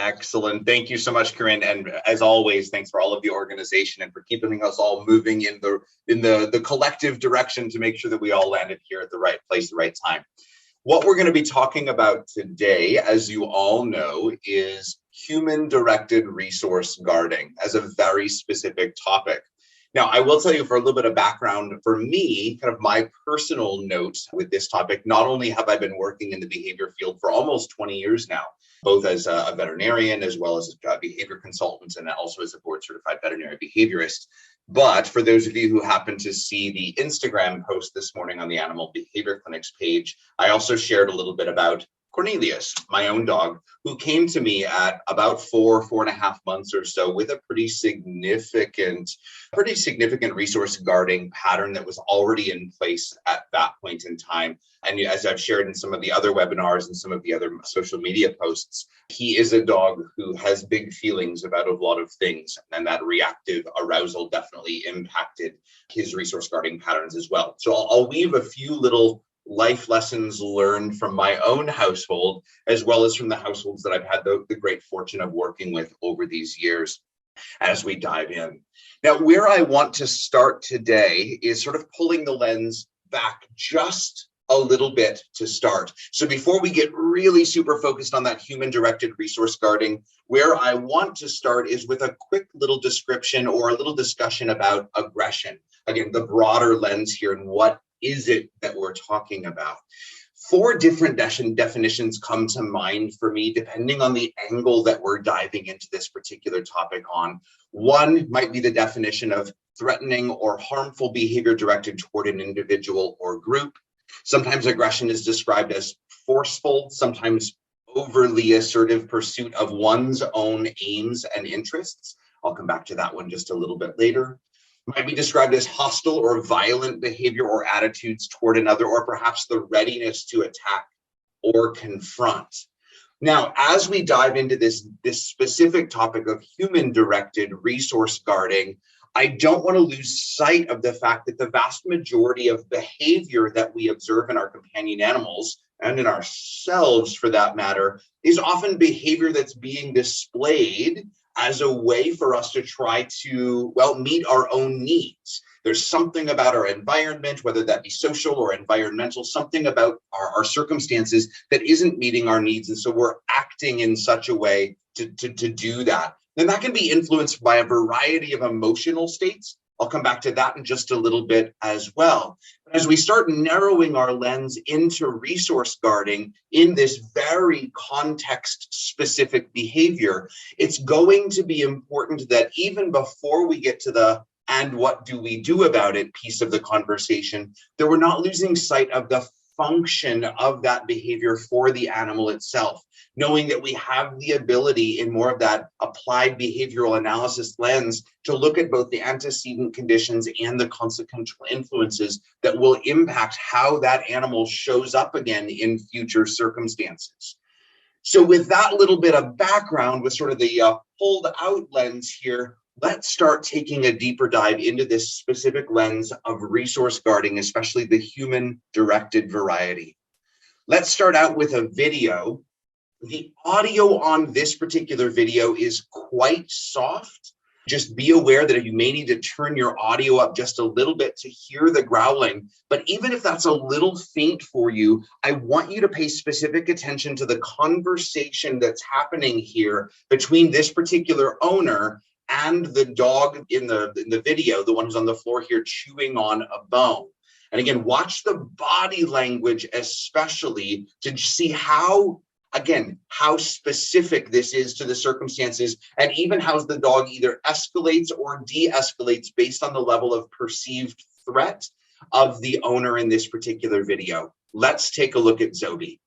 Excellent. Thank you so much, Corinne. And as always, thanks for all of the organization and for keeping us all moving in the collective direction to make sure that we all landed here at the right place, the right time. What we're going to be talking about today, as you all know, is human-directed resource guarding as a very specific topic. Now, I will tell you for a little bit of background, for me, kind of my personal note with this topic, not only have I been working in the behavior field for almost 20 years now, both as a veterinarian as well as a behavior consultant and also as a board certified veterinary behaviorist. But for those of you who happen to see the Instagram post this morning on the Animal Behavior Clinic's page, I also shared a little bit about Cornelius, my own dog, who came to me at about 4.5 months or so with a pretty significant resource guarding pattern that was already in place at that point in time. And as I've shared in some of the other webinars and some of the other social media posts, he is a dog who has big feelings about a lot of things. And that reactive arousal definitely impacted his resource guarding patterns as well. So I'll weave a few little life lessons learned from my own household, as well as from the households that I've had the great fortune of working with over these years as we dive in. Now, where I want to start today is sort of pulling the lens back just a little bit to start. So before we get really super focused on that human-directed resource guarding, where I want to start is with a quick little description or a little discussion about aggression. Again, the broader lens here and what is it that we're talking about? 4 different definitions come to mind for me, depending on the angle that we're diving into this particular topic on. One might be the definition of threatening or harmful behavior directed toward an individual or group. Sometimes aggression is described as forceful, sometimes overly assertive pursuit of one's own aims and interests. I'll come back to that one just a little bit later. Might be described as hostile or violent behavior or attitudes toward another, or perhaps the readiness to attack or confront. Now, as we dive into this specific topic of human-directed resource guarding, I don't want to lose sight of the fact that the vast majority of behavior that we observe in our companion animals, and in ourselves for that matter, is often behavior that's being displayed as a way for us to try to, well, meet our own needs. There's something about our environment, whether that be social or environmental, something about our circumstances that isn't meeting our needs. And so we're acting in such a way to do that. And that can be influenced by a variety of emotional states. I'll come back to that in just a little bit as well. But as we start narrowing our lens into resource guarding in this very context-specific behavior, it's going to be important that even before we get to the "and what do we do about it" piece of the conversation, that we're not losing sight of the function of that behavior for the animal itself, knowing that we have the ability in more of that applied behavioral analysis lens to look at both the antecedent conditions and the consequential influences that will impact how that animal shows up again in future circumstances. So with that little bit of background, with sort of the pulled out lens here, let's start taking a deeper dive into this specific lens of resource guarding, especially the human-directed variety. Let's start out with a video. The audio on this particular video is quite soft. Just be aware that you may need to turn your audio up just a little bit to hear the growling. But even if that's a little faint for you, I want you to pay specific attention to the conversation that's happening here between this particular owner and the dog in the video, the one who's on the floor here chewing on a bone. And again, watch the body language, especially to see how specific this is to the circumstances, and even how the dog either escalates or de-escalates based on the level of perceived threat of the owner in this particular video. Let's take a look at Zobi.